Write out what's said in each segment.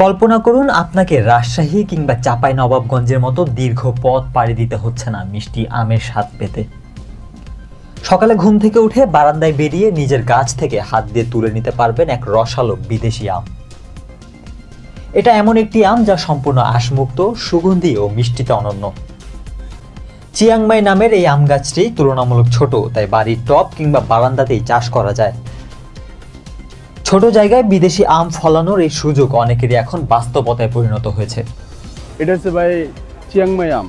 কল্পনা করুন আপনাকে রাজশাহী কিংবা চাঁপাইনবাবগঞ্জের মতো দীর্ঘ পথ পাড়ি দিতে হচ্ছে না মিষ্টি আমের স্বাদ পেতে। সকালে ঘুম থেকে উঠে বারান্দায় বেরিয়ে নিজের গাছ থেকে হাত দিয়ে তুলে নিতে পারবেন এক রসালো বিদেশি আম। এটা এমন একটি আম যা সম্পূর্ণ আঁশমুক্ত, সুগন্ধি ও মিষ্টিতে অনন্য। চিয়াংমাই নামের এই আম গাছটি তুলনামূলক ছোট, তাই বাড়ির টব কিংবা বারান্দাতেই চাষ করা যায়। ছোট জায়গায় বিদেশি আম ফলানোর এই সুযোগ অনেকেরই এখন বাস্তবতায় পরিণত হয়েছে। এটা হচ্ছে ভাই চিয়াংমাই আম।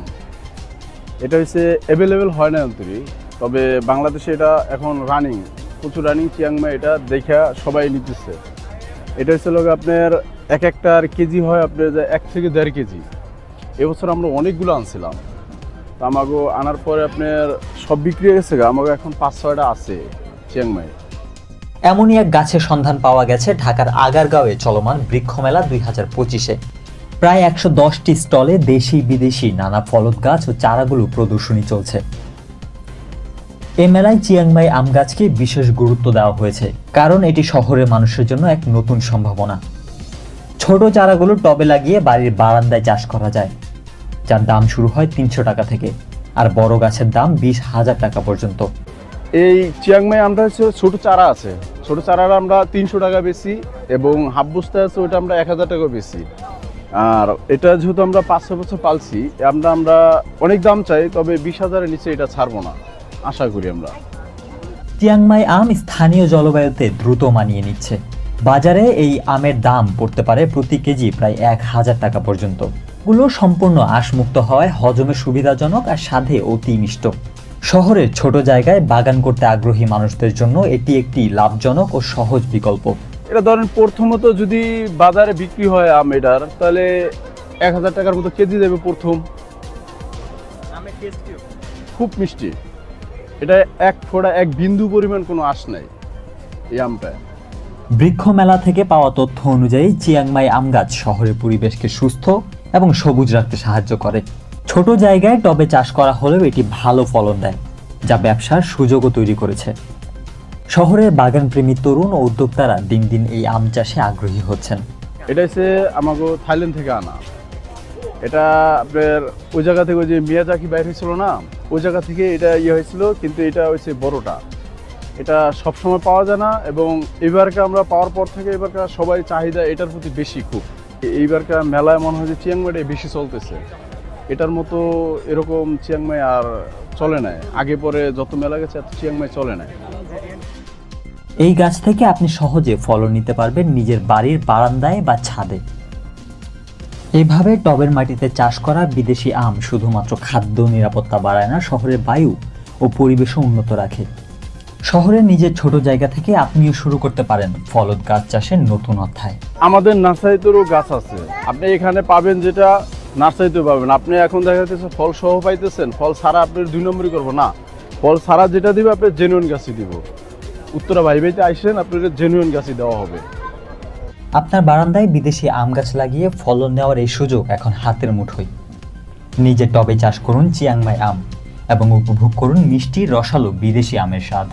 এটা হচ্ছে অ্যাভেলেবেল হয় না অন্তরি, তবে বাংলাদেশে এটা এখন রানিং, প্রচুর রানিং চিয়াংমাই। এটা দেখা সবাই নিতেছে। এটা হচ্ছে লোক আপনার এক একটার কেজি হয় আপনার 1 থেকে 1.5 কেজি। এবছর আমরা অনেকগুলো আনছিলাম, তো আমাকে আনার পরে আপনার সব বিক্রি হয়ে গেছে। আমাকে এখন 5-6টা আছে চিয়াংমাই। এমনই এক গাছের সন্ধান পাওয়া গেছে ঢাকার আগারগাঁওয়ে চলমান বৃক্ষমেলা 2025-এ। প্রায় 110টি স্টলে দেশি বিদেশি নানা ফলদ গাছ ও চারাগুলো প্রদর্শনী চলছে। এ মেলায় চিয়াংমাই আম গাছকে বিশেষ গুরুত্ব দেওয়া হয়েছে, কারণ এটি শহরের মানুষের জন্য এক নতুন সম্ভাবনা। ছোট চারাগুলো টবে লাগিয়ে বাড়ির বারান্দায় চাষ করা যায়, যার দাম শুরু হয় 300 টাকা থেকে, আর বড় গাছের দাম 20,000 টাকা পর্যন্ত। এই চিয়াংমাই আমটা হচ্ছে ছোট চারা আছে, ছোট চারাটা আমরা 300 টাকা বেশি, এবং হাফ বস্তা আছে ওইটা আমরা 1000 টাকা বেশি। আর এটা যেহেতু আমরা 5-6 বছর পালছি, আমরা অনেক দাম চাই, তবে 20,000-এর নিচে এটা ছাড়বো না আশা করি আমরা। চিয়াংমাই আম স্থানীয় জলবায়ুতে দ্রুত মানিয়ে নিচ্ছে। বাজারে এই আমের দাম পড়তে পারে প্রতি কেজি প্রায় 1000 টাকা পর্যন্ত। গুলো সম্পূর্ণ আঁশমুক্ত হওয়ায় হজমে সুবিধাজনক আর স্বাদে অতি মিষ্ট। শহরের ছোট জায়গায় বাগান করতে আগ্রহী মানুষদের জন্য এটি একটি লাভজনক ও সহজ বিকল্প। এটা ধরেন প্রথমত যদি বাজারে বিক্রি হয় আম এটার, তাহলে 1000 টাকার মতো কেজি দেবে প্রথম। খুব মিষ্টি, এটা এক ফোঁটা এক বিন্দু পরিমাণ কোনো আঁশ নাই এই আমটা। বৃক্ষ মেলা থেকে পাওয়া তথ্য অনুযায়ী চিয়াংমাই আম গাছ শহরের পরিবেশকে সুস্থ এবং সবুজ রাখতে সাহায্য করে। ছোট জায়গায় টবে চাষ করা হলেও এটি ভালো ফলন দেয়, যা ব্যবসার সুযোগও তৈরি করেছে। শহরের বাগানপ্রেমী তরুণ ও উদ্যোক্তারা দিন দিন এই আম চাষে আগ্রহী হচ্ছেন। এটা হচ্ছে আমাকে থাইল্যান্ড থেকে আনা। এটা আপনার ওই জায়গা থেকে, ওই যে মিয়াজাকি বাইর হয়েছিল না, ওই জায়গা থেকে এটা হয়েছিল, কিন্তু এটা হচ্ছে বড়টা। এটা সবসময় পাওয়া যায় না, এবং এবারকে আমরা পাওয়ার পর থেকে এবারকার সবাই চাহিদা এটার প্রতি বেশি খুব। এইবারকার মেলায় মনে হয় যে চিয়াংমাইটাই বেশি চলতেছে। এটার মতো এরকম চিয়াংমাই আর চলে না। আগে পরে যত মেলা গেছে এত চিয়াংমাই চলে না। এই গাছ থেকে আপনি সহজে ফলন নিতে পারবেন নিজের বাড়ির বারান্দায় বা ছাদে। এভাবে টবের মাটিতে চাষ করা বিদেশি আম শুধুমাত্র খাদ্য নিরাপত্তা বাড়ায় না, শহরের বায়ু ও পরিবেশও উন্নত রাখে। শহরের নিজের ছোট জায়গা থেকে আপনিও শুরু করতে পারেন ফলদ গাছ চাষের নতুন অধ্যায়। আমাদের নার্সারিতেও গাছ আছে, আপনি এখানে পাবেন, যেটা নার্সারিতে পাবেন। আপনি এখন দেখা যাচ্ছে ফল সহ পাইতেছেন, ফল ছাড়া আপনার 2 নম্বরই করবো না। ফল ছাড়া যেটা দিবে আপনার জেনুইন গাছই দিব। উত্তরা ভাইবাইতে আইসেন, আপনাদের জেনুইন গাছই দেওয়া হবে। আপনার বারান্দায় বিদেশি আম গাছ লাগিয়ে ফলন নেওয়ার এই সুযোগ এখন হাতের মুঠোয়। নিজের টবে চাষ করুন চিয়াংমাই আম এবং উপভোগ করুন মিষ্টি রসালো বিদেশি আমের স্বাদ।